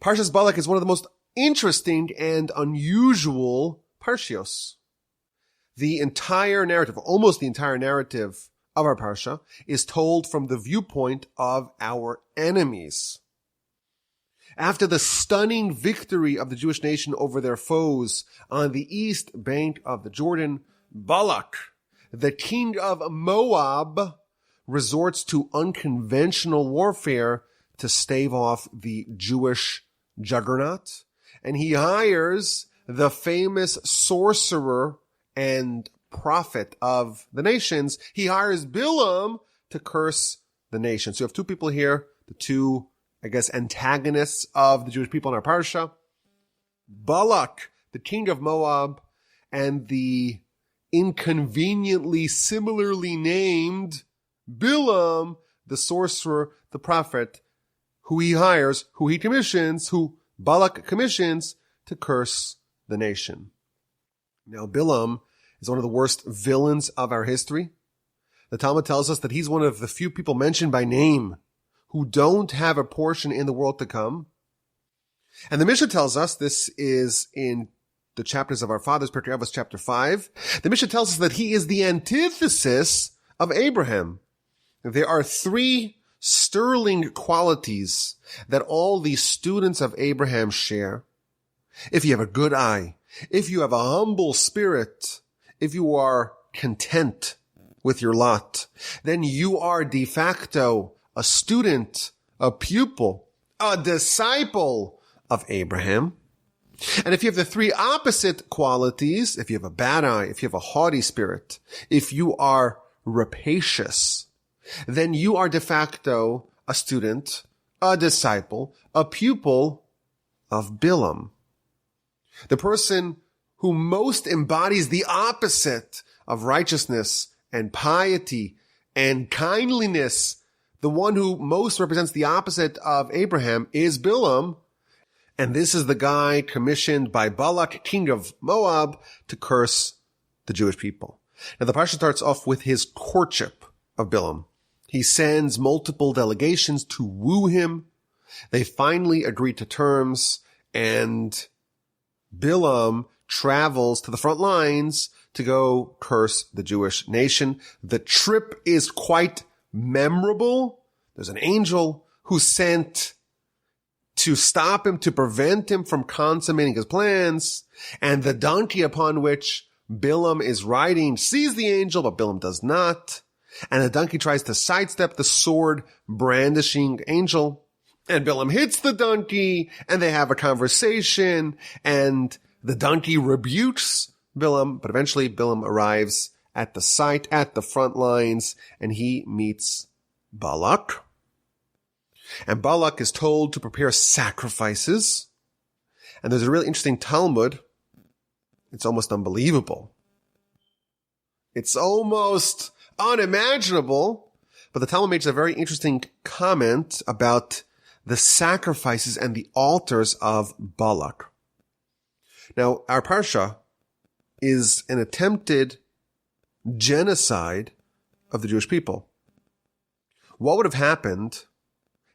Parshas Balak is one of the most interesting and unusual parshios. The entire narrative, almost the entire narrative of our Parsha, is told from the viewpoint of our enemies. After the stunning victory of the Jewish nation over their foes on the east bank of the Jordan, Balak, the king of Moab, resorts to unconventional warfare to stave off the Jewish juggernaut, and he hires the famous sorcerer and prophet of the nations. He hires Bilaam to curse the nation. So you have two people here, the two, antagonists of the Jewish people in our Parsha. Balak, the king of Moab, and the inconveniently similarly named Bilaam, the sorcerer, the prophet, who he hires, who Balak commissions to curse the nation. Now, Bilaam is one of the worst villains of our history. The Talmud tells us that he's one of the few people mentioned by name who don't have a portion in the world to come. And the Mishnah tells us, this is in the chapters of our fathers, Pirkei Avos chapter 5, the Mishnah tells us that he is the antithesis of Abraham. There are three sterling qualities that all the students of Abraham share. If you have a good eye, if you have a humble spirit, if you are content with your lot, then you are de facto a student, a pupil, a disciple of Abraham. And if you have the three opposite qualities, if you have a bad eye, if you have a haughty spirit, if you are rapacious, then you are de facto a student, a disciple, a pupil of Bilaam. The person who most embodies the opposite of righteousness and piety and kindliness, the one who most represents the opposite of Abraham, is Bilaam. And this is the guy commissioned by Balak, king of Moab, to curse the Jewish people. Now the Parsha starts off with his courtship of Bilaam. He sends multiple delegations to woo him. They finally agree to terms, and Bilaam travels to the front lines to go curse the Jewish nation. The trip is quite memorable. There's an angel who's sent to stop him, to prevent him from consummating his plans. And the donkey upon which Bilaam is riding sees the angel, but Bilaam does not. And the donkey tries to sidestep the sword brandishing angel. And Bilaam hits the donkey, and they have a conversation, and the donkey rebukes Bilaam, but eventually Bilaam arrives at the site, at the front lines, and he meets Balak. And Balak is told to prepare sacrifices. And there's a really interesting Talmud. It's almost unbelievable. It's almost unimaginable. But the Talmud makes a very interesting comment about the sacrifices and the altars of Balak. Now, our Parsha is an attempted genocide of the Jewish people. What would have happened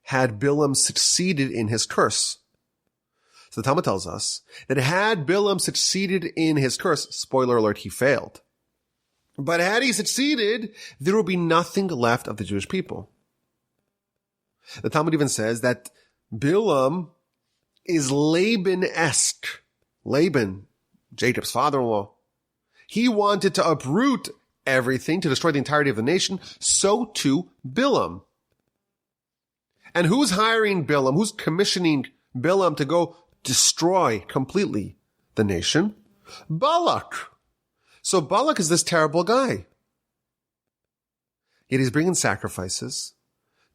had Bilaam succeeded in his curse? So the Talmud tells us that had Bilaam succeeded in his curse, spoiler alert, he failed. But had he succeeded, there would be nothing left of the Jewish people. The Talmud even says that Bilaam is Laban-esque. Laban, Jacob's father-in-law. He wanted to uproot everything, to destroy the entirety of the nation. So too Bilaam. And who's hiring Bilaam? Who's commissioning Bilaam to go destroy completely the nation? Balak. So Balak is this terrible guy. Yet he's bringing sacrifices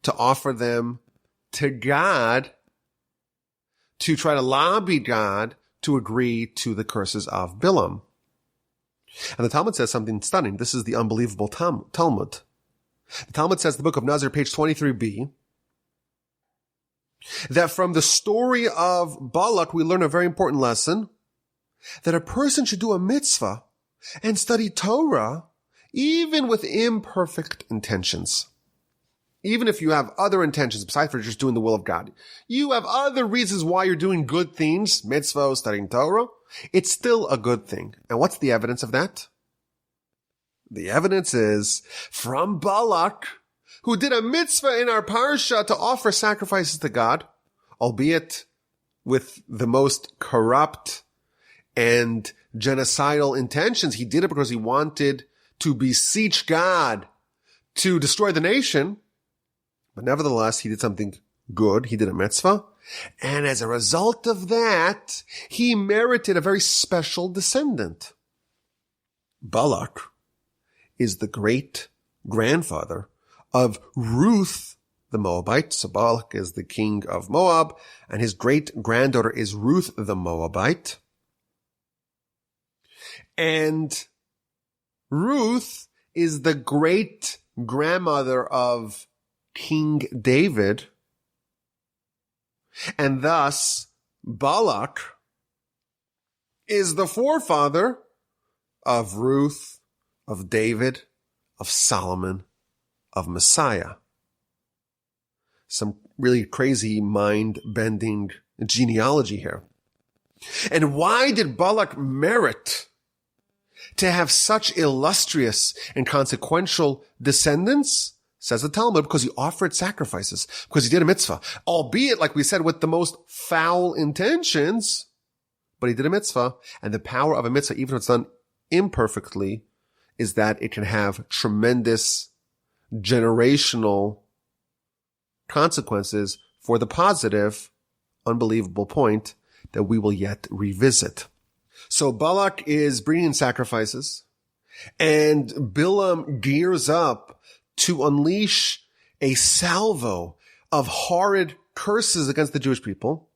to offer them to God, to try to lobby God to agree to the curses of Bilaam. And the Talmud says something stunning. This is the unbelievable Talmud. The Talmud says, the book of Nazir, page 23b, that from the story of Balak, we learn a very important lesson, that a person should do a mitzvah and study Torah even with imperfect intentions. even if you have other intentions besides for just doing the will of God, you have other reasons why you're doing good things, mitzvah, studying Torah, it's still a good thing. And what's the evidence of that? The evidence is from Balak, who did a mitzvah in our Parsha to offer sacrifices to God, albeit with the most corrupt and genocidal intentions. He did it because he wanted to beseech God to destroy the nation. But nevertheless, he did something good. He did a mitzvah. And as a result of that, he merited a very special descendant. Balak is the great grandfather of Ruth the Moabite. So Balak is the king of Moab, and his great granddaughter is Ruth the Moabite. And Ruth is the great grandmother of King David. And thus, Balak is the forefather of Ruth, of David, of Solomon, of Messiah. Some really crazy mind-bending genealogy here. And why did Balak merit to have such illustrious and consequential descendants? Says the Talmud, because he offered sacrifices, because he did a mitzvah, albeit, like we said, with the most foul intentions, but he did a mitzvah, and the power of a mitzvah, even if it's done imperfectly, is that it can have tremendous generational consequences for the positive, unbelievable point that we will yet revisit. So Balak is bringing sacrifices, and Bilaam gears up to unleash a salvo of horrid curses against the Jewish people,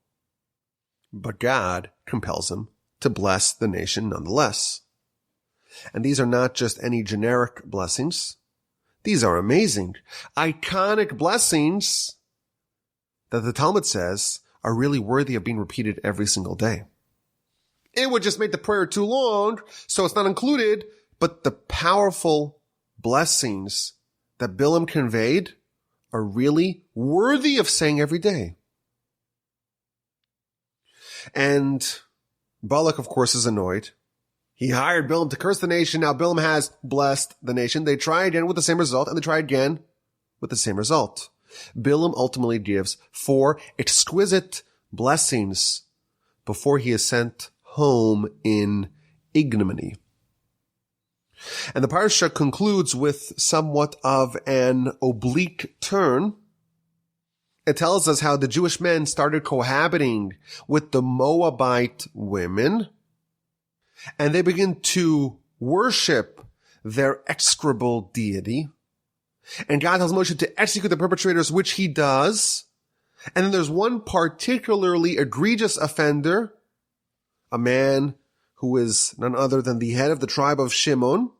but God compels him to bless the nation nonetheless. And these are not just any generic blessings. These are amazing, iconic blessings that the Talmud says are really worthy of being repeated every single day. It would just make the prayer too long, so it's not included, but the powerful blessings that Bilaam conveyed are really worthy of saying every day. And Balak, of course, is annoyed. He hired Bilaam to curse the nation. Now Bilaam has blessed the nation. They try again with the same result, and they try again with the same result. Bilaam ultimately gives 4 exquisite blessings before he is sent home in ignominy. And the Parsha concludes with somewhat of an oblique turn. It tells us how the Jewish men started cohabiting with the Moabite women, and they begin to worship their execrable deity. And God tells Moshe to execute the perpetrators, which he does. And then there's one particularly egregious offender, a man who is none other than the head of the tribe of Shimon.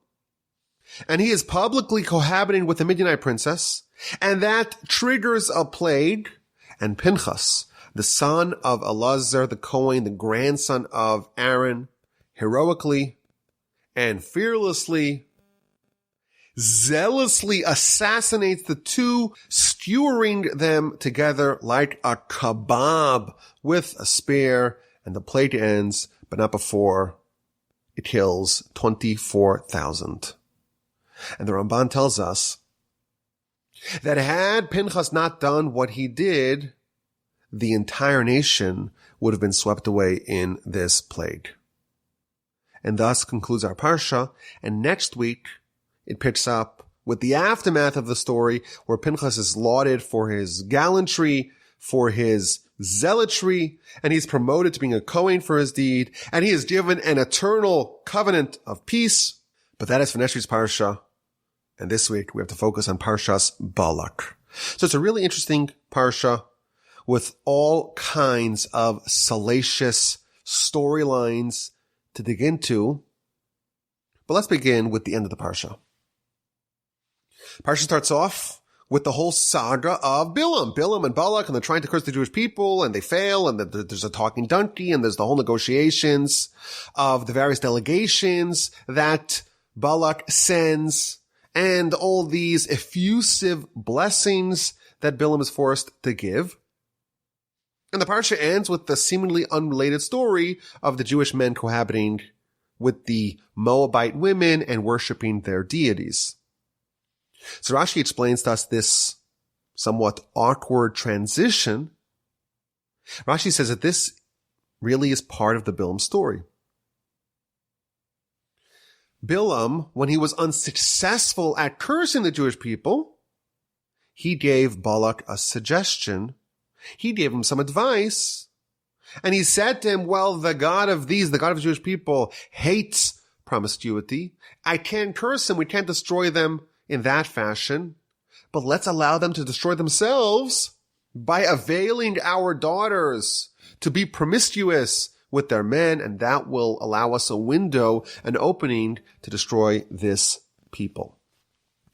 And he is publicly cohabiting with the Midianite princess. And that triggers a plague. And Pinchas, the son of Elazar the Kohen, the grandson of Aaron, heroically and fearlessly, zealously assassinates the two, skewering them together like a kebab with a spear. And the plague ends, but not before it kills 24,000. And the Ramban tells us that had Pinchas not done what he did, the entire nation would have been swept away in this plague. And thus concludes our Parsha. And next week, it picks up with the aftermath of the story, where Pinchas is lauded for his gallantry, for his zealotry, and he's promoted to being a Kohen for his deed, and he is given an eternal covenant of peace. But that is for next week's Parsha. And this week, we have to focus on Parshas Balak. So it's a really interesting Parsha with all kinds of salacious storylines to dig into. But let's begin with the end of the Parsha. Parsha starts off with the whole saga of Bilaam and Balak, and they're trying to curse the Jewish people, and they fail, and there's a talking donkey, and there's the whole negotiations of the various delegations that Balak sends. and all these effusive blessings that Bilaam is forced to give. And the Parsha ends with the seemingly unrelated story of the Jewish men cohabiting with the Moabite women and worshiping their deities. So Rashi explains to us this somewhat awkward transition. Rashi says that this really is part of the Bilaam story. Bilaam, when he was unsuccessful at cursing the Jewish people, he gave Balak a suggestion. He gave him some advice. And he said to him, well, the God of the Jewish people, hates promiscuity. I can't curse him. We can't destroy them in that fashion. But let's allow them to destroy themselves by availing our daughters to be promiscuous with their men, and that will allow us a window, an opening to destroy this people.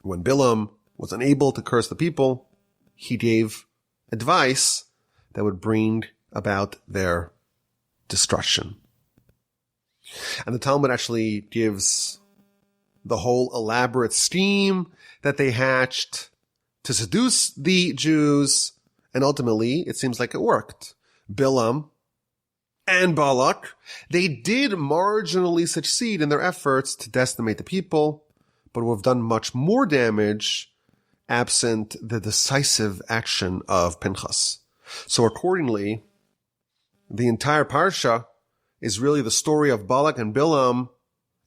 When Bilaam was unable to curse the people, he gave advice that would bring about their destruction. And the Talmud actually gives the whole elaborate scheme that they hatched to seduce the Jews, and ultimately it seems like it worked. Bilaam and Balak, they did marginally succeed in their efforts to decimate the people, but would have done much more damage absent the decisive action of Pinchas. So accordingly, the entire Parsha is really the story of Balak and Bilaam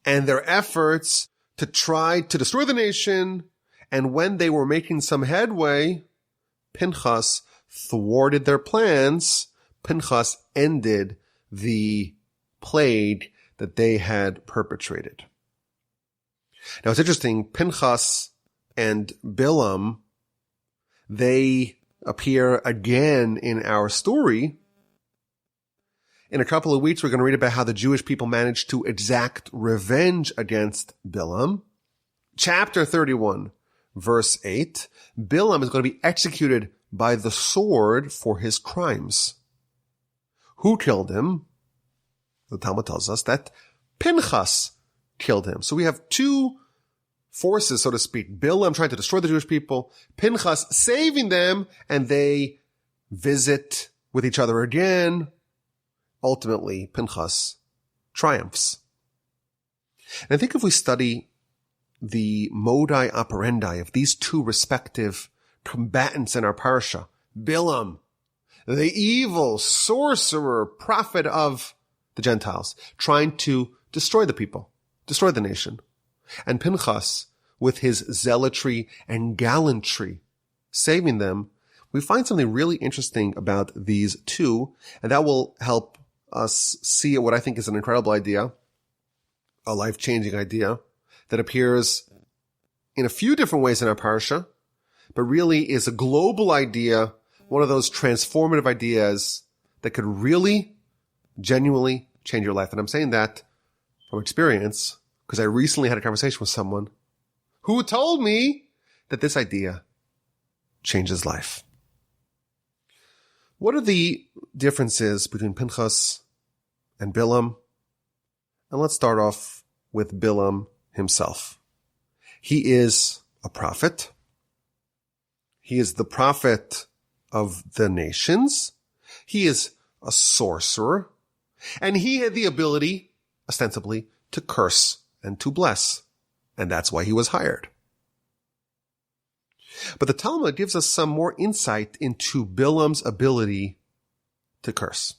and their efforts to try to destroy the nation. And when they were making some headway, Pinchas thwarted their plans. Pinchas ended the plague that they had perpetrated. Now it's interesting, Pinchas and Bilaam, they appear again in our story. In a couple of weeks, we're going to read about how the Jewish people managed to exact revenge against Bilaam. Chapter 31, verse 8, Bilaam is going to be executed by the sword for his crimes. Who killed him? The Talmud tells us that Pinchas killed him. So we have two forces, so to speak. Bilaam trying to destroy the Jewish people, Pinchas saving them, and they visit with each other again. Ultimately, Pinchas triumphs. And I think if we study the modus operandi of these two respective combatants in our Parsha, Bilaam, the evil sorcerer, prophet of the Gentiles, trying to destroy the people, destroy the nation, and Pinchas, with his zealotry and gallantry, saving them, we find something really interesting about these two, and that will help us see what I think is an incredible idea, a life-changing idea, that appears in a few different ways in our Parsha, but really is a global idea, one of those transformative ideas that could really, genuinely change your life. And I'm saying that from experience, because I recently had a conversation with someone who told me that this idea changes life. What are the differences between Pinchas and Bilaam? And let's start off with Bilaam himself. He is a prophet. He is the prophet of the nations. He is a sorcerer. And he had the ability, ostensibly, to curse and to bless. And that's why he was hired. But the Talmud gives us some more insight into Bilaam's ability to curse.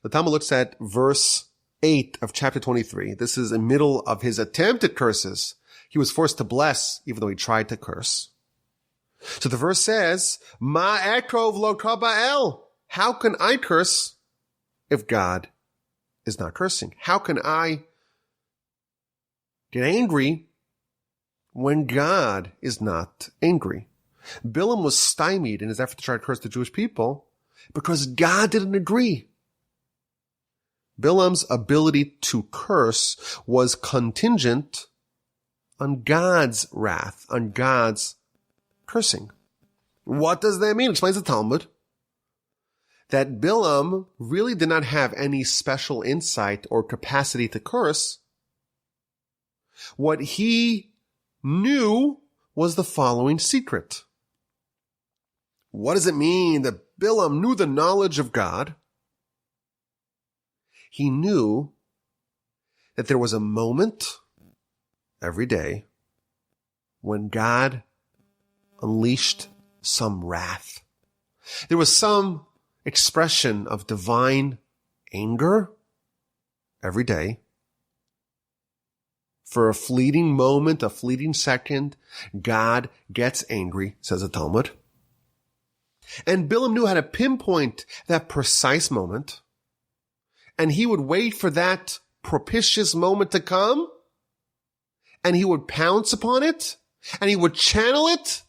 The Talmud looks at verse 8 of chapter 23. This is in the middle of his attempted curses. He was forced to bless, even though he tried to curse. So the verse says, Ma ekov lo kaba'el. How can I curse if God is not cursing? How can I get angry when God is not angry? Bilaam was stymied in his effort to try to curse the Jewish people because God didn't agree. Bilaam's ability to curse was contingent on God's wrath, on God's cursing. What does that mean? Explains the Talmud that Bilaam really did not have any special insight or capacity to curse. What he knew was the following secret. What does it mean that Bilaam knew the knowledge of God? He knew that there was a moment every day when God unleashed some wrath. There was some expression of divine anger every day. For a fleeting moment, a fleeting second, God gets angry, says the Talmud. And Bilaam knew how to pinpoint that precise moment, and he would wait for that propitious moment to come, and he would pounce upon it, and he would channel it,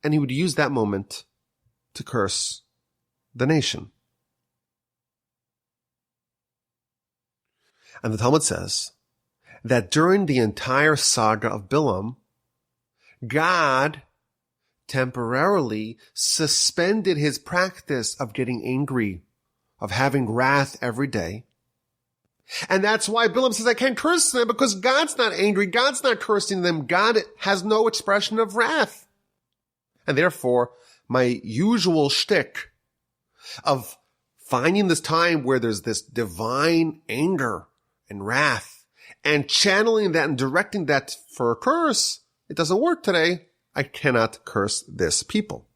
and he would use that moment to curse the nation. And the Talmud says that during the entire saga of Bilaam, God temporarily suspended his practice of getting angry, of having wrath every day. And that's why Bilaam says, I can't curse them, because God's not angry. God's not cursing them. God has no expression of wrath. And therefore, my usual shtick of finding this time where there's this divine anger and wrath and channeling that and directing that for a curse, it doesn't work today. I cannot curse this people.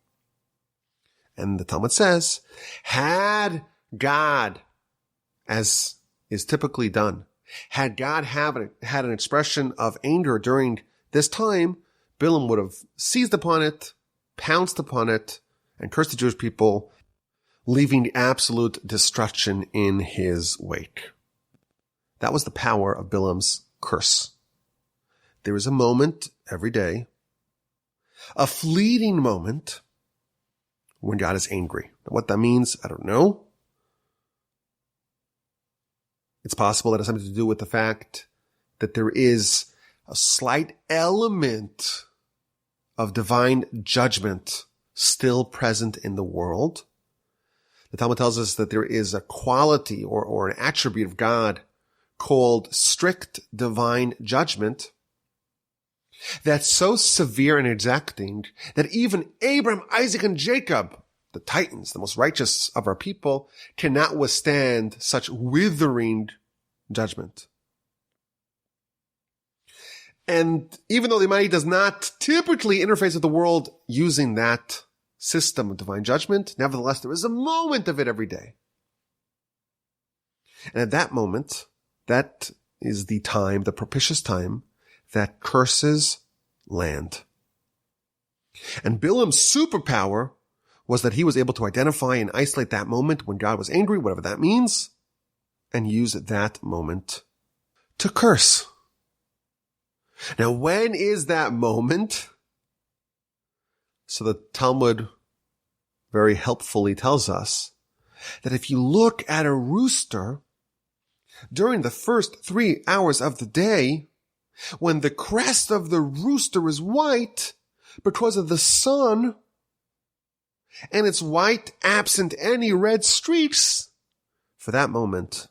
And the Talmud says, had God, as is typically done, had God had an expression of anger during this time, Bilaam would have seized upon it, pounced upon it, and cursed the Jewish people, leaving absolute destruction in his wake. That was the power of Bilaam's curse. There is a moment every day, a fleeting moment, when God is angry. What that means, I don't know. It's possible that it has something to do with the fact that there is a slight element of divine judgment still present in the world. The Talmud tells us that there is a quality or an attribute of God called strict divine judgment that's so severe and exacting that even Abraham, Isaac, and Jacob, the titans, the most righteous of our people, cannot withstand such withering judgment. And even though the Almighty does not typically interface with the world using that system of divine judgment, nevertheless, there is a moment of it every day. And at that moment, that is the time, the propitious time, that curses land. And Bilaam's superpower was that he was able to identify and isolate that moment when God was angry, whatever that means, and use that moment to curse. Now, when is that moment? So the Talmud very helpfully tells us that if you look at a rooster during the first 3 hours of the day, when the crest of the rooster is white because of the sun, and it's white absent any red streaks, for that moment,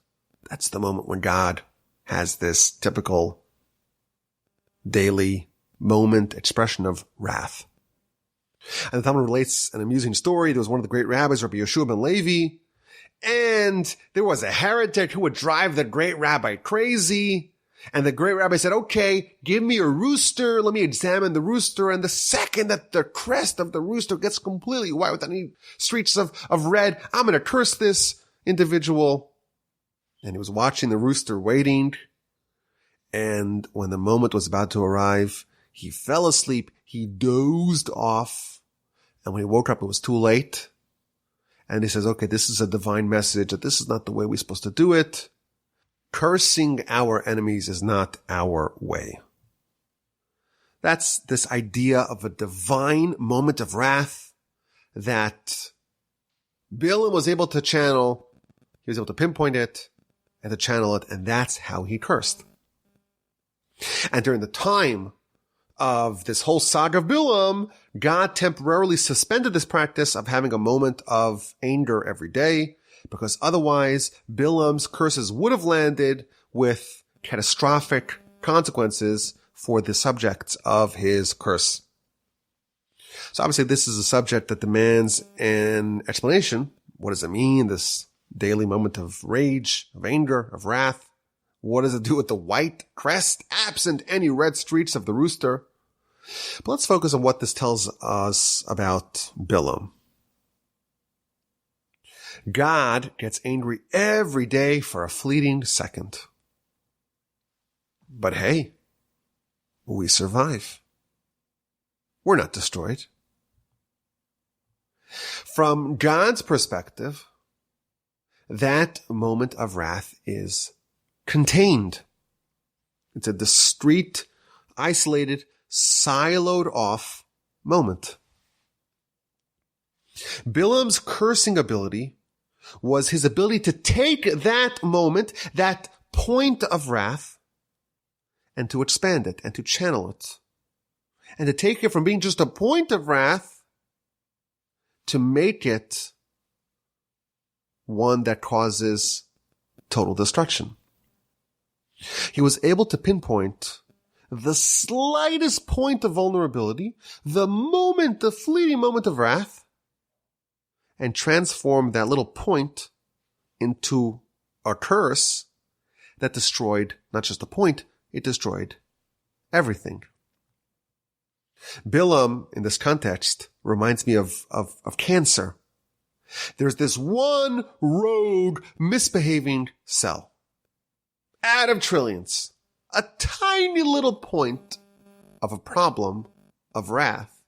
that's the moment when God has this typical daily moment expression of wrath. And the Talmud relates an amusing story. There was one of the great rabbis, Rabbi Yeshua ben Levi, and there was a heretic who would drive the great rabbi crazy. And the great rabbi said, okay, give me a rooster. Let me examine the rooster. And the second that the crest of the rooster gets completely white with any streaks of red, I'm going to curse this individual. And he was watching the rooster waiting. And when the moment was about to arrive, he fell asleep. He dozed off. And when he woke up, it was too late. And he says, okay, this is a divine message that this is not the way we're supposed to do it. Cursing our enemies is not our way. That's this idea of a divine moment of wrath that Bilaam was able to channel. He was able to pinpoint it and to channel it, and that's how he cursed. And during the time of this whole saga of Bilaam, God temporarily suspended this practice of having a moment of anger every day, because otherwise Bilaam's curses would have landed with catastrophic consequences for the subjects of his curse. So obviously this is a subject that demands an explanation. What does it mean, this daily moment of rage, of anger, of wrath? What does it do with the white crest, absent any red streaks of the rooster? But let's focus on what this tells us about Bilaam. God gets angry every day for a fleeting second. But hey, we survive. We're not destroyed. From God's perspective, that moment of wrath is contained. It's a discrete, isolated, siloed off moment. Bilaam's cursing ability was his ability to take that moment, that point of wrath, and to expand it and to channel it. And to take it from being just a point of wrath to make it one that causes total destruction. He was able to pinpoint the slightest point of vulnerability, the fleeting moment of wrath, and transform that little point into a curse that destroyed not just the point, it destroyed everything. Bilaam, in this context, reminds me of cancer. There's this one rogue, misbehaving cell. Out of trillions. A tiny little point of a problem of wrath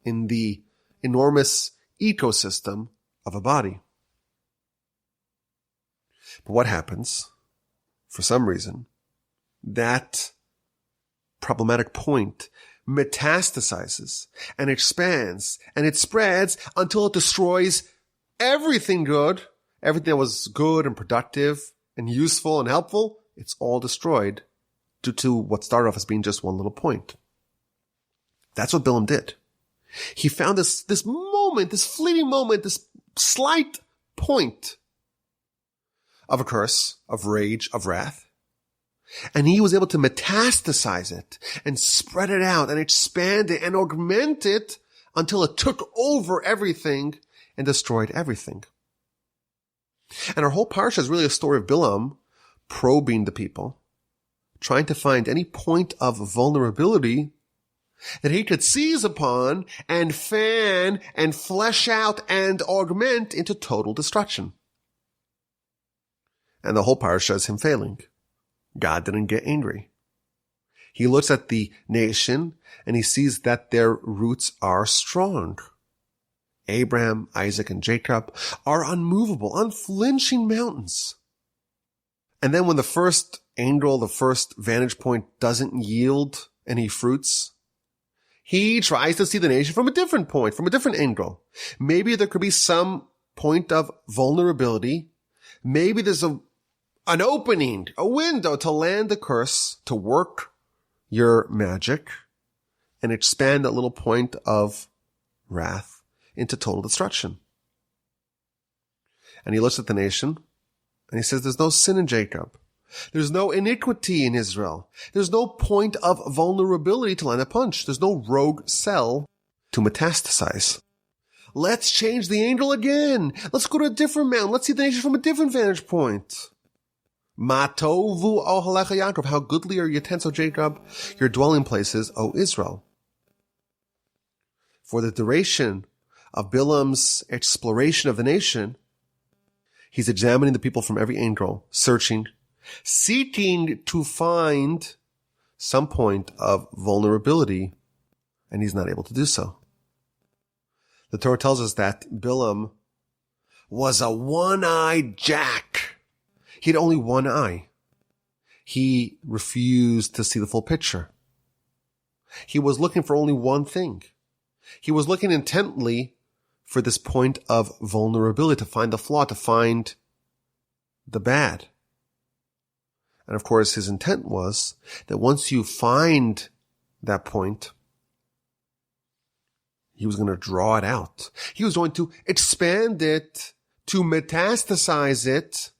in the enormous ecosystem of a body. But what happens? For some reason, that problematic point metastasizes and expands and it spreads until it destroys everything good, everything that was good and productive and useful and helpful. It's all destroyed due to what started off as being just one little point. That's what Bilaam did. He found this moment, this fleeting moment, this slight point of a curse, of rage, of wrath. And he was able to metastasize it and spread it out and expand it and augment it until it took over everything and destroyed everything. And our whole parsha is really a story of Bilaam probing the people, trying to find any point of vulnerability that he could seize upon and fan and flesh out and augment into total destruction. And the whole parsha is him failing. God didn't get angry. He looks at the nation and he sees that their roots are strong. Abraham, Isaac, and Jacob are unmovable, unflinching mountains. And then when the first angel, the first vantage point doesn't yield any fruits, he tries to see the nation from a different point, from a different angle. Maybe there could be some point of vulnerability. Maybe there's an opening, a window to land the curse, to work your magic and expand that little point of wrath into total destruction. And he looks at the nation and he says, there's no sin in Jacob. There's no iniquity in Israel. There's no point of vulnerability to land a punch. There's no rogue cell to metastasize. Let's change the angel again. Let's go to a different mountain. Let's see the nation from a different vantage point. Ma tovu ohalecha Yaakov. How goodly are your tents, O Jacob, your dwelling places, O Israel. For the duration of Bilaam's exploration of the nation, he's examining the people from every angle, searching, seeking to find some point of vulnerability, and he's not able to do so. The Torah tells us that Bilaam was a one-eyed jack. He had only one eye. He refused to see the full picture. He was looking for only one thing. He was looking intently for this point of vulnerability, to find the flaw, to find the bad. And of course, his intent was that once you find that point, he was going to draw it out. He was going to expand it, to metastasize it,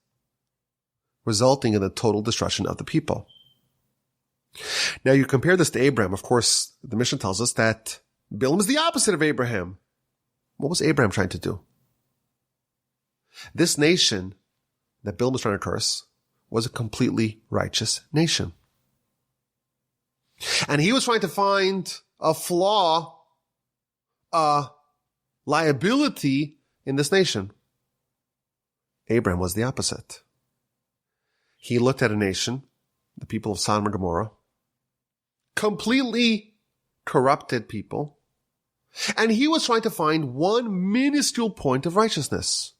resulting in the total destruction of the people. Now you compare this to Abraham. Of course, the Mishnah tells us that Bilaam is the opposite of Abraham. What was Abraham trying to do? This nation that Bilaam was trying to curse was a completely righteous nation. And he was trying to find a flaw, a liability in this nation. Abraham was the opposite. He looked at a nation, the people of Sodom and Gomorrah, completely corrupted people, and he was trying to find one minuscule point of righteousness.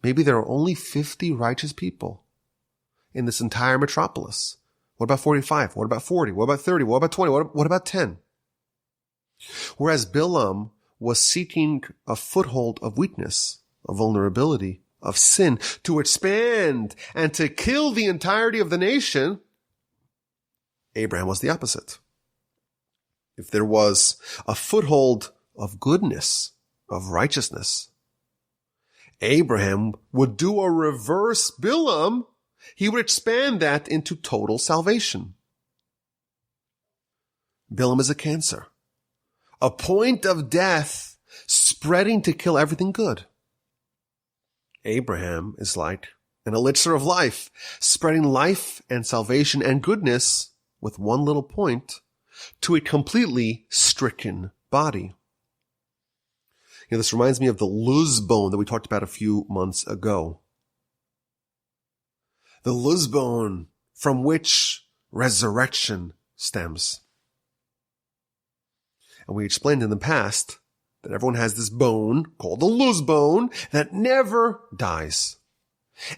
Maybe there are only 50 righteous people in this entire metropolis. What about 45? What about 40? What about 30? What about 20? What about 10? Whereas Bilaam was seeking a foothold of weakness, of vulnerability, of sin, to expand and to kill the entirety of the nation, Abraham was the opposite. If there was a foothold of goodness, of righteousness, Abraham would do a reverse Bilaam. He would expand that into total salvation. Bilaam is a cancer, a point of death spreading to kill everything good. Abraham is like an elixir of life, spreading life and salvation and goodness with one little point to a completely stricken body. You know, this reminds me of the luz bone that we talked about a few months ago. The luz bone from which resurrection stems. And we explained in the past that everyone has this bone called the luz bone that never dies.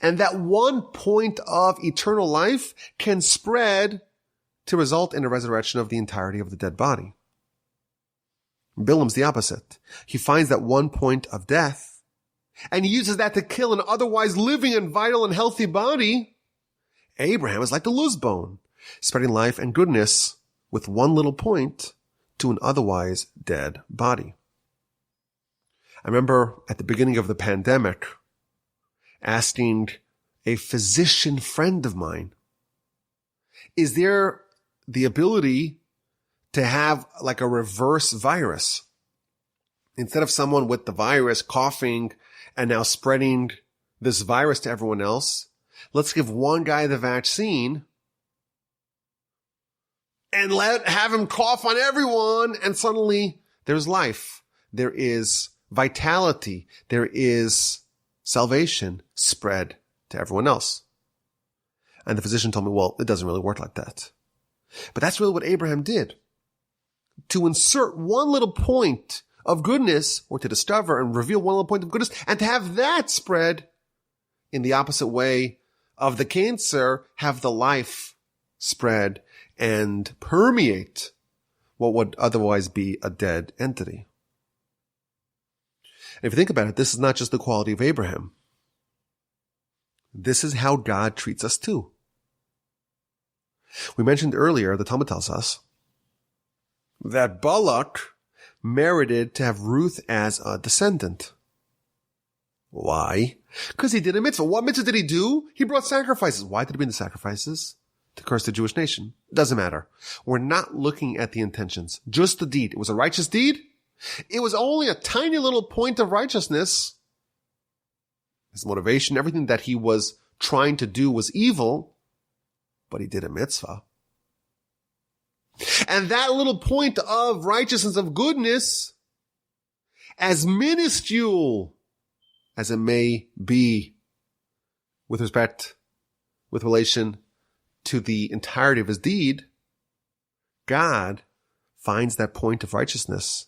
And that one point of eternal life can spread to result in a resurrection of the entirety of the dead body. Bilaam's the opposite. He finds that one point of death and uses that to kill an otherwise living and vital and healthy body. Abraham is like the luz bone, spreading life and goodness with one little point to an otherwise dead body. I remember at the beginning of the pandemic asking a physician friend of mine, is there the ability to have like a reverse virus? Instead of someone with the virus coughing and now spreading this virus to everyone else, let's give one guy the vaccine and have him cough on everyone, and suddenly there's life. There is vitality. There is salvation spread to everyone else. And the physician told me, well, it doesn't really work like that. But that's really what Abraham did. To insert one little point of goodness, or to discover and reveal one little point of goodness, and to have that spread in the opposite way of the cancer, have the life spread and permeate what would otherwise be a dead entity. And if you think about it, this is not just the quality of Abraham. This is how God treats us too. We mentioned earlier, the Talmud tells us that Balak merited to have Ruth as a descendant. Why? Because he did a mitzvah. What mitzvah did he do? He brought sacrifices. Why did he bring the sacrifices? To curse the Jewish nation. It doesn't matter. We're not looking at the intentions, just the deed. It was a righteous deed. It was only a tiny little point of righteousness. His motivation, everything that he was trying to do was evil, but he did a mitzvah. And that little point of righteousness, of goodness, as minuscule as it may be with relation to the entirety of his deed, God finds that point of righteousness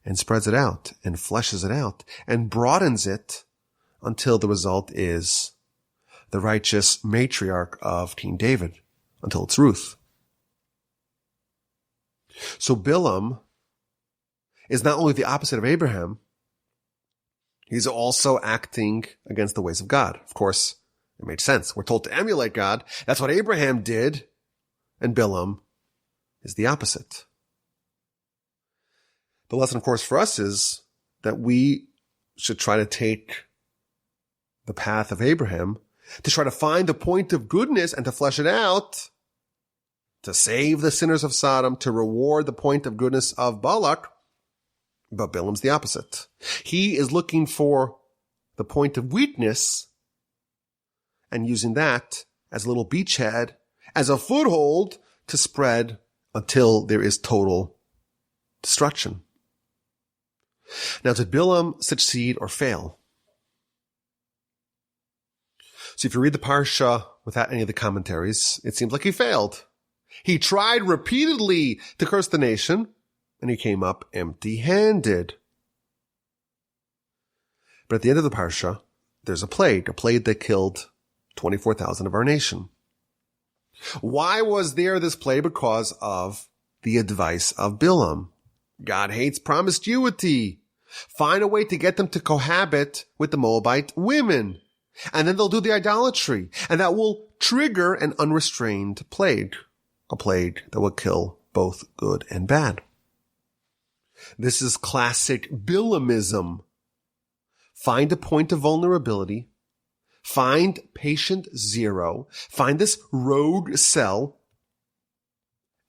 and spreads it out and fleshes it out and broadens it until the result is the righteous matriarch of King David, until it's Ruth. So Bilaam is not only the opposite of Abraham, he's also acting against the ways of God. Of course, it made sense. We're told to emulate God. That's what Abraham did. And Bilaam is the opposite. The lesson, of course, for us is that we should try to take the path of Abraham, to try to find the point of goodness and to flesh it out, to save the sinners of Sodom, to reward the point of goodness of Balak. But Bilaam's the opposite. He is looking for the point of weakness and using that as a little beachhead, as a foothold to spread until there is total destruction. Now, did Bilaam succeed or fail? So if you read the Parsha without any of the commentaries, it seems like he failed. He tried repeatedly to curse the nation, and he came up empty-handed. But at the end of the Parsha, there's a plague that killed 24,000 of our nation. Why was there this plague? Because of the advice of Bilaam. God hates promiscuity. Find a way to get them to cohabit with the Moabite women. And then they'll do the idolatry. And that will trigger an unrestrained plague. A plague that will kill both good and bad. This is classic Bilaamism. Find a point of vulnerability. Find patient zero. Find this rogue cell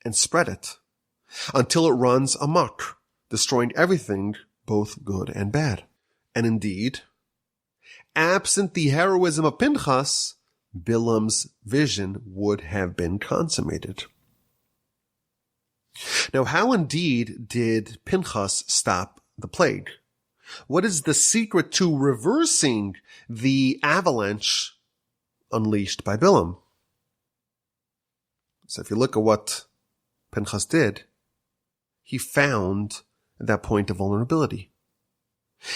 and spread it until it runs amok, destroying everything, both good and bad. And indeed, absent the heroism of Pinchas, Bilaam's vision would have been consummated. Now, how indeed did Pinchas stop the plague? What is the secret to reversing the avalanche unleashed by Bilaam? So if you look at what Pinchas did, he found that point of vulnerability.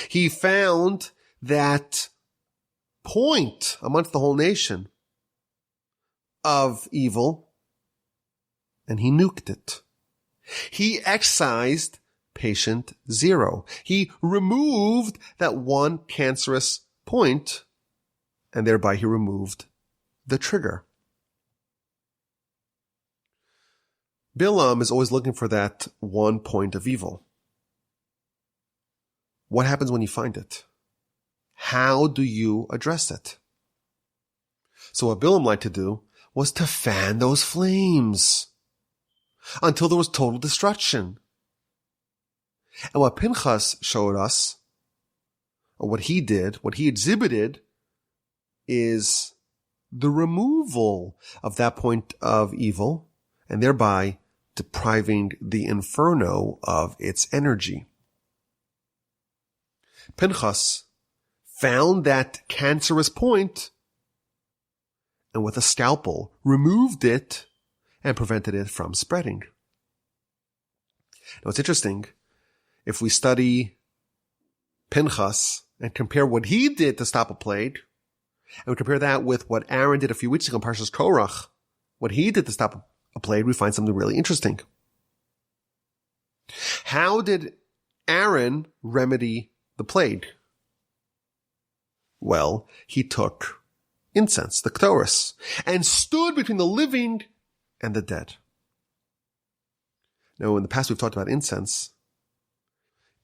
He found that point amongst the whole nation of evil, and he nuked it. He excised patient zero. He removed that one cancerous point, and thereby he removed the trigger. Bilaam is always looking for that one point of evil. What happens when you find it? How do you address it? So what Bilaam liked to do was to fan those flames until there was total destruction. And what Pinchas showed us, or what he did, what he exhibited, is the removal of that point of evil, and thereby depriving the inferno of its energy. Pinchas found that cancerous point, and with a scalpel removed it and prevented it from spreading. Now it's interesting. If we study Pinchas and compare what he did to stop a plague, and we compare that with what Aaron did a few weeks ago in Parsha's Korach, what he did to stop a plague, we find something really interesting. How did Aaron remedy the plague? Well, he took incense, the Ktoris, and stood between the living and the dead. Now, in the past we've talked about incense.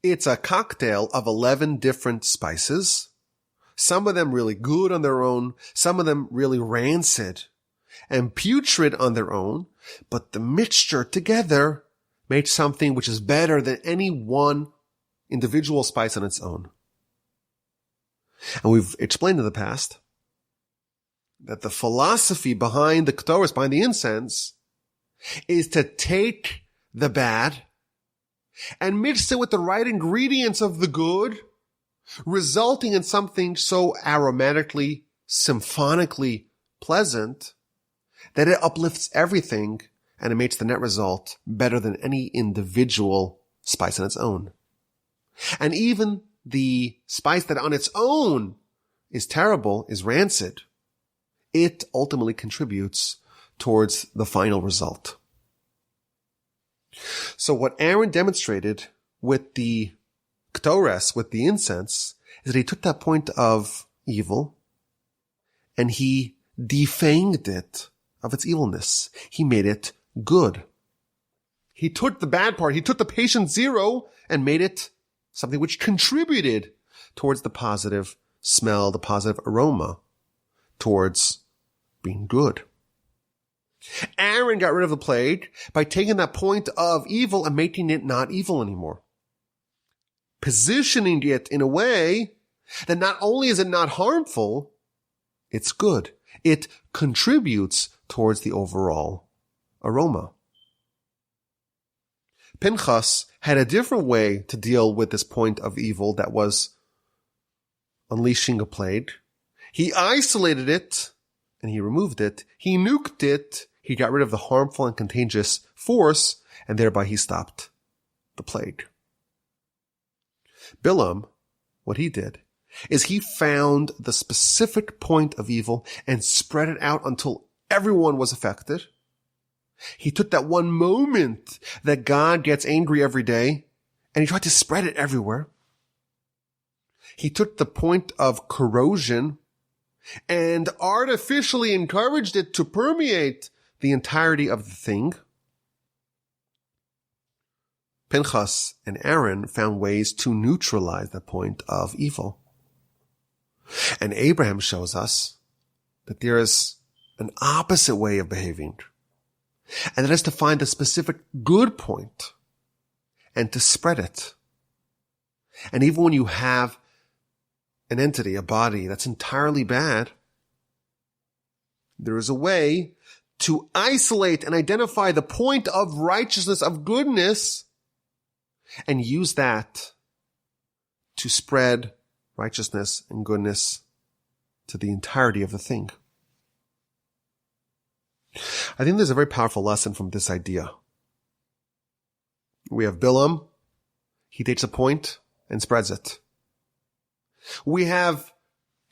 It's a cocktail of 11 different spices, some of them really good on their own, some of them really rancid and putrid on their own, but the mixture together makes something which is better than any one individual spice on its own. And we've explained in the past that the philosophy behind the Ktoris, behind the incense, is to take the bad and mix it with the right ingredients of the good, resulting in something so aromatically, symphonically pleasant that it uplifts everything and it makes the net result better than any individual spice on its own. And even the spice that on its own is terrible, is rancid, it ultimately contributes towards the final result. So what Aaron demonstrated with the Ktores, with the incense, is that he took that point of evil and he defanged it of its evilness. He made it good. He took the bad part, he took the patient zero and made it something which contributed towards the positive smell, the positive aroma, towards being good. Aaron got rid of the plague by taking that point of evil and making it not evil anymore. Positioning it in a way that not only is it not harmful, it's good. It contributes towards the overall aroma. Pinchas had a different way to deal with this point of evil that was unleashing a plague. He isolated it and he removed it. He nuked it. He got rid of the harmful and contagious force, and thereby he stopped the plague. Bilaam, what he did is he found the specific point of evil and spread it out until everyone was affected. He took that one moment that God gets angry every day and he tried to spread it everywhere. He took the point of corrosion and artificially encouraged it to permeate the entirety of the thing. Pinchas and Aaron found ways to neutralize the point of evil. And Abraham shows us that there is an opposite way of behaving. And that is to find a specific good point and to spread it. And even when you have an entity, a body that's entirely bad, there is a way to isolate and identify the point of righteousness, of goodness, and use that to spread righteousness and goodness to the entirety of the thing. I think there's a very powerful lesson from this idea. We have Bilaam. He takes a point and spreads it. We have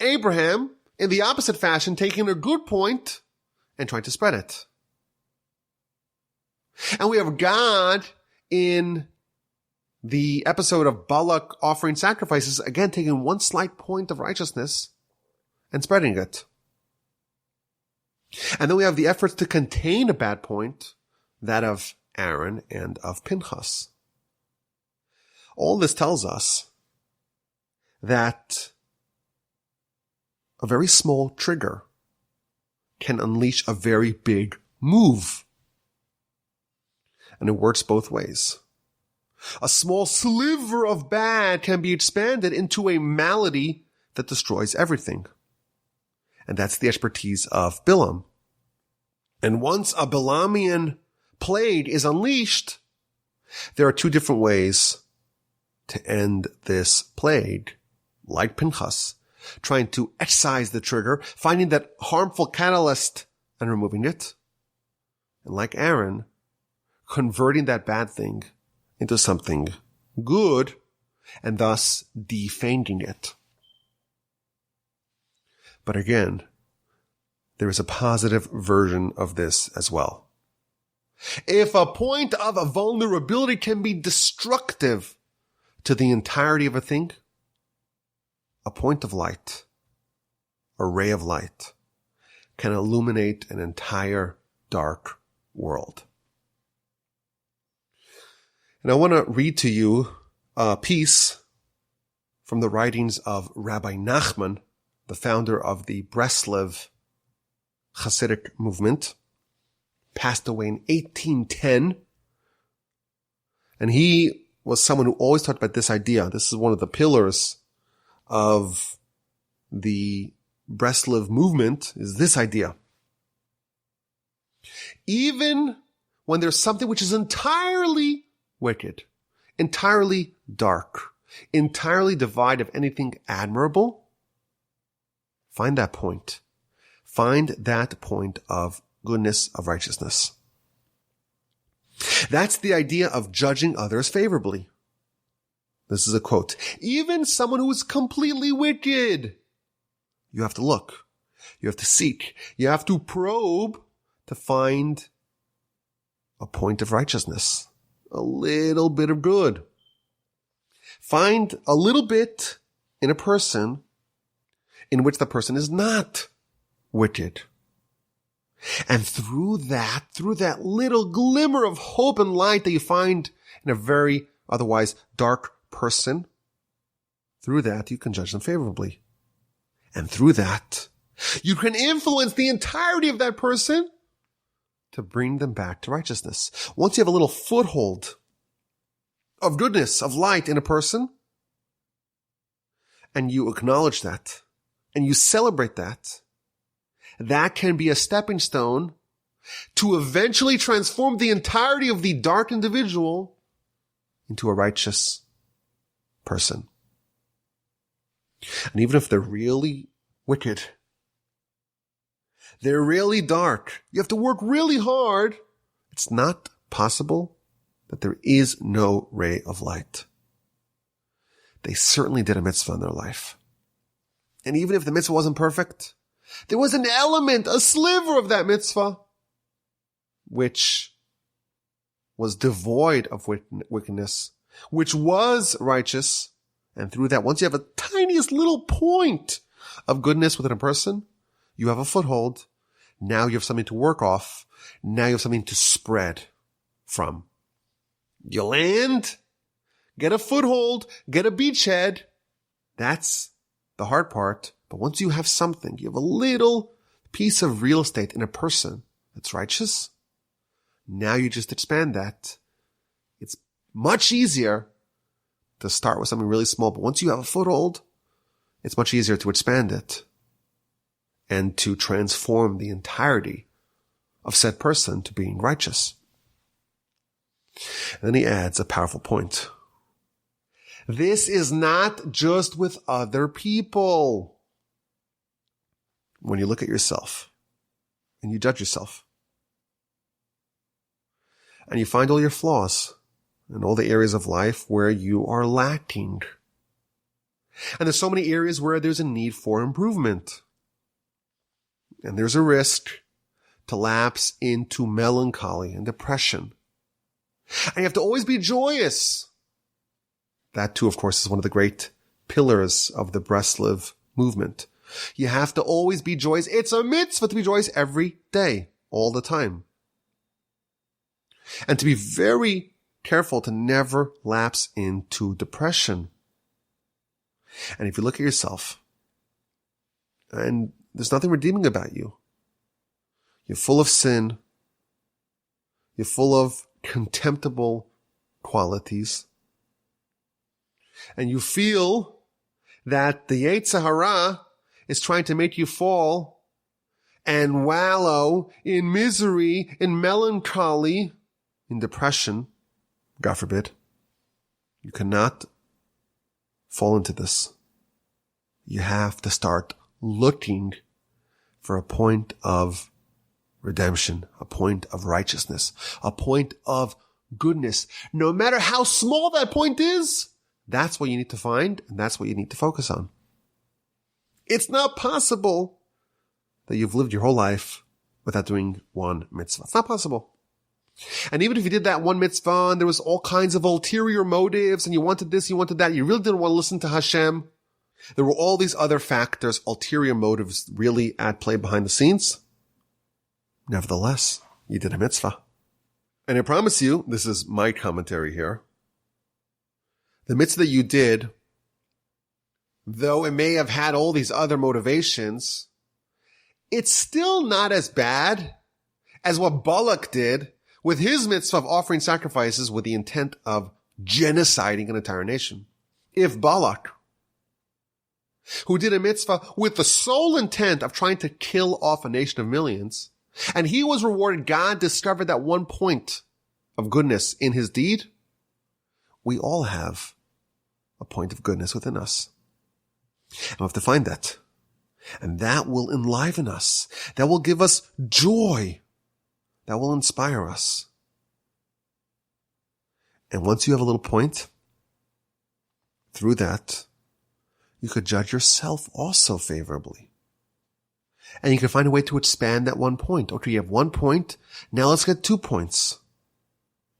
Abraham in the opposite fashion, taking a good point and trying to spread it. And we have God in the episode of Balak offering sacrifices, again taking one slight point of righteousness and spreading it. And then we have the efforts to contain a bad point, that of Aaron and of Pinchas. All this tells us that a very small trigger can unleash a very big move. And it works both ways. A small sliver of bad can be expanded into a malady that destroys everything. And that's the expertise of Bilaam. And once a Bilaamian plague is unleashed, there are two different ways to end this plague, like Pinchas, trying to excise the trigger, finding that harmful catalyst and removing it. And like Aaron, converting that bad thing into something good and thus defanging it. But again, there is a positive version of this as well. If a point of a vulnerability can be destructive to the entirety of a thing, a point of light, a ray of light, can illuminate an entire dark world. And I want to read to you a piece from the writings of Rabbi Nachman, the founder of the Breslev Hasidic movement, passed away in 1810. And he was someone who always talked about this idea. This is one of the pillars of the Breslev movement, is this idea. Even when there's something which is entirely wicked, entirely dark, entirely devoid of anything admirable, find that point. Find that point of goodness, of righteousness. That's the idea of judging others favorably. This is a quote. Even someone who is completely wicked, you have to look. You have to seek. You have to probe to find a point of righteousness. A little bit of good. Find a little bit in a person in which the person is not wicked. And through that little glimmer of hope and light that you find in a very otherwise dark person, through that you can judge them favorably. And through that, you can influence the entirety of that person to bring them back to righteousness. Once you have a little foothold of goodness, of light in a person, and you acknowledge that, and you celebrate that, that can be a stepping stone to eventually transform the entirety of the dark individual into a righteous person. And even if they're really wicked, they're really dark, you have to work really hard, it's not possible that there is no ray of light. They certainly did a mitzvah in their life. And even if the mitzvah wasn't perfect, there was an element, a sliver of that mitzvah, which was devoid of wickedness, which was righteous. And through that, once you have a tiniest little point of goodness within a person, you have a foothold. Now you have something to work off. Now you have something to spread from. You land, get a foothold, get a beachhead. That's the hard part. But once you have something, you have a little piece of real estate in a person that's righteous. Now you just expand that. It's much easier to start with something really small. But once you have a foothold, it's much easier to expand it and to transform the entirety of said person to being righteous. And then he adds a powerful point. This is not just with other people. When you look at yourself and you judge yourself and you find all your flaws and all the areas of life where you are lacking. And there's so many areas where there's a need for improvement. And there's a risk to lapse into melancholy and depression. And you have to always be joyous. That too, of course, is one of the great pillars of the Breslev movement. You have to always be joyous. It's a mitzvah to be joyous every day, all the time. And to be very careful to never lapse into depression. And if you look at yourself, and there's nothing redeeming about you. You're full of sin. You're full of contemptible qualities. And you feel that the Yetzer Hara is trying to make you fall and wallow in misery, in melancholy, in depression. God forbid. You cannot fall into this. You have to start looking for a point of redemption, a point of righteousness, a point of goodness. No matter how small that point is, that's what you need to find, and that's what you need to focus on. It's not possible that you've lived your whole life without doing one mitzvah. It's not possible. And even if you did that one mitzvah and there was all kinds of ulterior motives and you wanted this, you wanted that, you really didn't want to listen to Hashem, there were all these other factors, ulterior motives really at play behind the scenes. Nevertheless, you did a mitzvah. And I promise you, this is my commentary here, the mitzvah that you did, though it may have had all these other motivations, it's still not as bad as what Balak did with his mitzvah of offering sacrifices with the intent of genociding an entire nation. If Balak, who did a mitzvah with the sole intent of trying to kill off a nation of millions, and he was rewarded, God discovered that one point of goodness in his deed, we all have a point of goodness within us. And we'll have to find that. And that will enliven us. That will give us joy. That will inspire us. And once you have a little point, through that, you could judge yourself also favorably. And you can find a way to expand that one point. Okay, you have 1 point. Now let's get 2 points.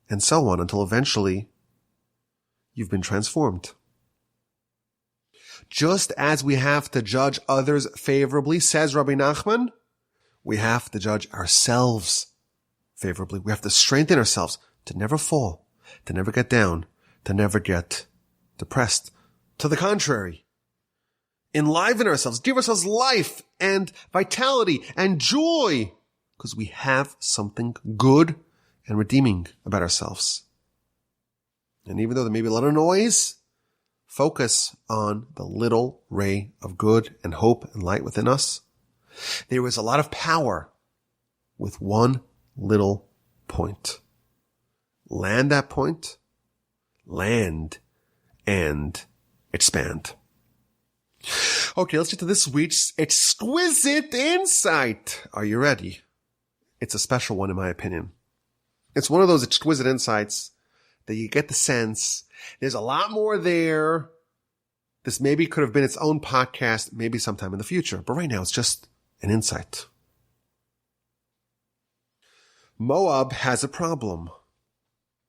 And so on until eventually you've been transformed. Just as we have to judge others favorably, says Rabbi Nachman, we have to judge ourselves favorably. We have to strengthen ourselves to never fall, to never get down, to never get depressed. To the contrary, enliven ourselves, give ourselves life and vitality and joy Because we have something good and redeeming about ourselves. And even though there may be a lot of noise, focus on the little ray of good and hope and light within us. There is a lot of power with one little point. Land that point, land and expand. Okay, let's get to this week's exquisite insight. Are you ready? It's a special one in my opinion. It's one of those exquisite insights that you get the sense there's a lot more there. This maybe could have been its own podcast, maybe sometime in the future. But right now, it's just an insight. Moab has a problem.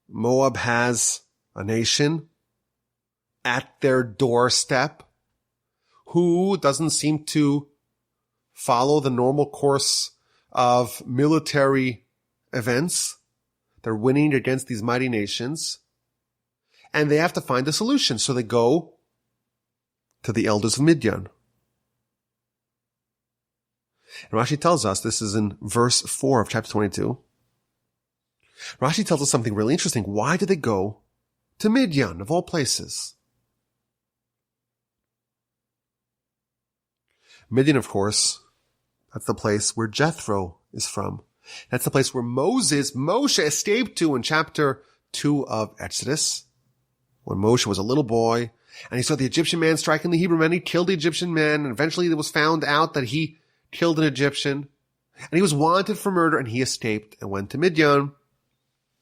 Moab has a nation at their doorstep who doesn't seem to follow the normal course of military events. They're winning against these mighty nations. And they have to find a solution. So they go to the elders of Midian. And Rashi tells us, this is in verse 4 of chapter 22. Rashi tells us something really interesting. Why did they go to Midian, of all places? Midian, of course, that's the place where Jethro is from. That's the place where Moshe escaped to in chapter 2 of Exodus. When Moshe was a little boy, and he saw the Egyptian man striking the Hebrew man, he killed the Egyptian man, and eventually it was found out that he killed an Egyptian, and he was wanted for murder, and he escaped and went to Midian,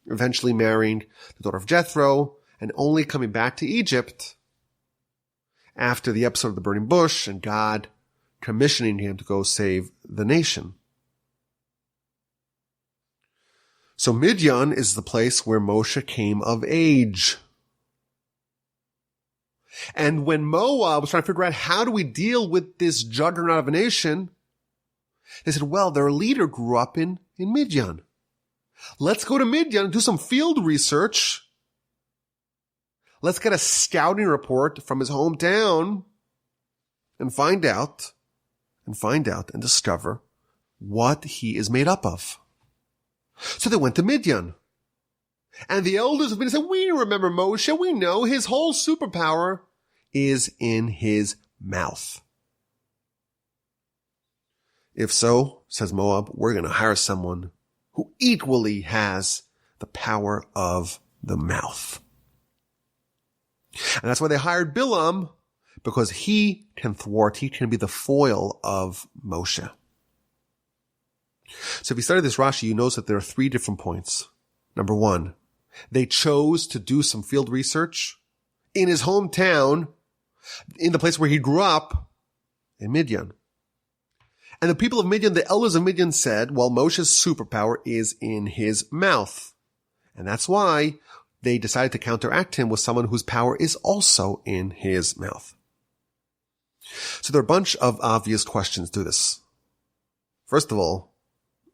eventually marrying the daughter of Jethro, and only coming back to Egypt after the episode of the burning bush, and God commissioning him to go save the nation. So Midian is the place where Moshe came of age. And when Moab was trying to figure out how do we deal with this juggernaut of a nation, they said, well, their leader grew up in Midian. Let's go to Midian and do some field research. Let's get a scouting report from his hometown and find out and discover what he is made up of. So they went to Midian. And the elders of Midian said, we remember Moshe. We know his whole superpower is in his mouth. If so, says Moab, we're going to hire someone who equally has the power of the mouth. And that's why they hired Bilaam, because he can thwart, he can be the foil of Moshe. So if you study this Rashi, you notice that there are 3 different points. Number 1, they chose to do some field research in his hometown, in the place where he grew up, in Midian. And the people of Midian, the elders of Midian said, well, Moshe's superpower is in his mouth. And that's why they decided to counteract him with someone whose power is also in his mouth. So there are a bunch of obvious questions to this. First of all,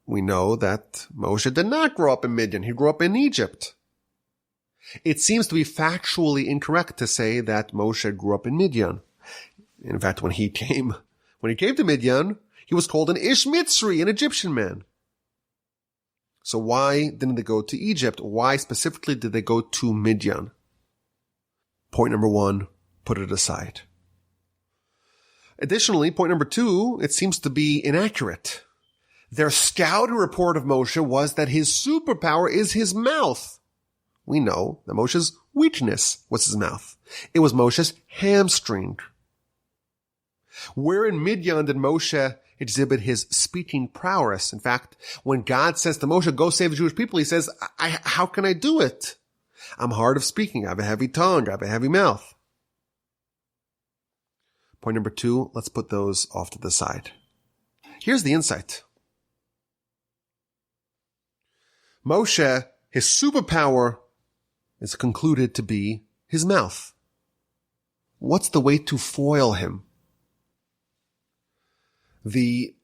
we know that Moshe did not grow up in Midian. He grew up in Egypt. It seems to be factually incorrect to say that Moshe grew up in Midian. In fact, when he came to Midian, he was called an Ish Mitzri, an Egyptian man. So why didn't they go to Egypt? Why specifically did they go to Midian? Point number 1, put it aside. Additionally, point number 2, it seems to be inaccurate. Their scouting report of Moshe was that his superpower is his mouth. We know that Moshe's weakness was his mouth. It was Moshe's hamstring. Where in Midian did Moshe exhibit his speaking prowess? In fact, when God says to Moshe, go save the Jewish people, he says, how can I do it? I'm hard of speaking. I have a heavy tongue. I have a heavy mouth. Point number 2, let's put those off to the side. Here's the insight. Moshe, his superpower is concluded to be his mouth. What's the way to foil him? The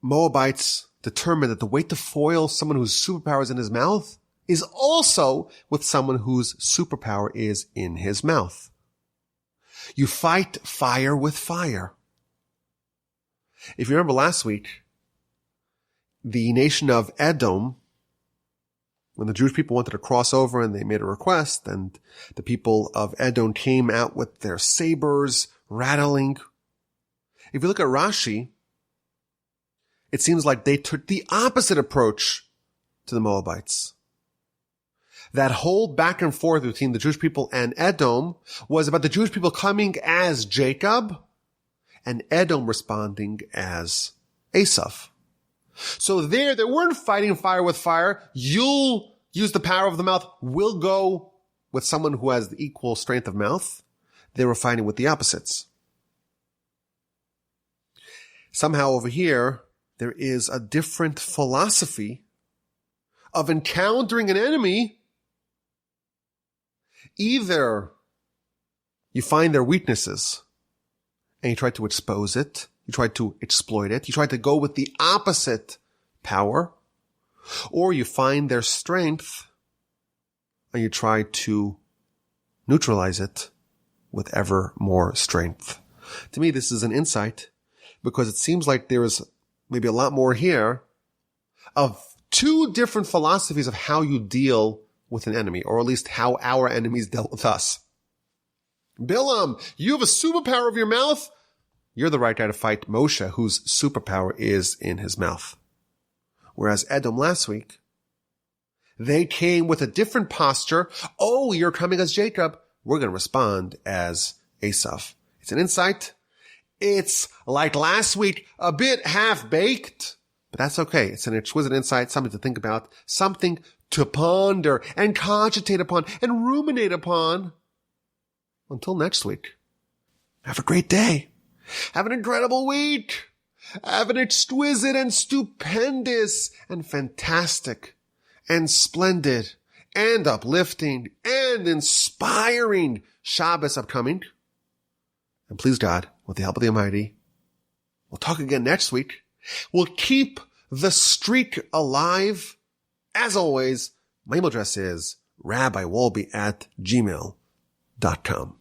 Moabites determined that the way to foil someone whose superpower is in his mouth is also with someone whose superpower is in his mouth. You fight fire with fire. If you remember last week, the nation of Edom, when the Jewish people wanted to cross over and they made a request, and the people of Edom came out with their sabers rattling. If you look at Rashi, it seems like they took the opposite approach to the Moabites. That whole back and forth between the Jewish people and Edom was about the Jewish people coming as Jacob and Edom responding as Esav. So they weren't fighting fire with fire. You'll use the power of the mouth. We'll go with someone who has the equal strength of mouth. They were fighting with the opposites. Somehow over here, there is a different philosophy of encountering an enemy. Either you find their weaknesses and you try to expose it, you try to exploit it, you try to go with the opposite power, or you find their strength and you try to neutralize it with ever more strength. To me, this is an insight because it seems like there is maybe a lot more here of two different philosophies of how you deal with an enemy, or at least how our enemies dealt with us. Bilaam, you have a superpower of your mouth. You're the right guy to fight Moshe, whose superpower is in his mouth. Whereas Edom last week, they came with a different posture. Oh, you're coming as Jacob. We're going to respond as Esav. It's an insight. It's like last week, a bit half-baked, but that's okay. It's an exquisite insight, something to think about, something to ponder and cogitate upon and ruminate upon. Until next week, have a great day. Have an incredible week. Have an exquisite and stupendous and fantastic and splendid and uplifting and inspiring Shabbos upcoming. And please God, with the help of the Almighty, we'll talk again next week. We'll keep the streak alive. As always, my email address is rabbiwolbe@gmail.com.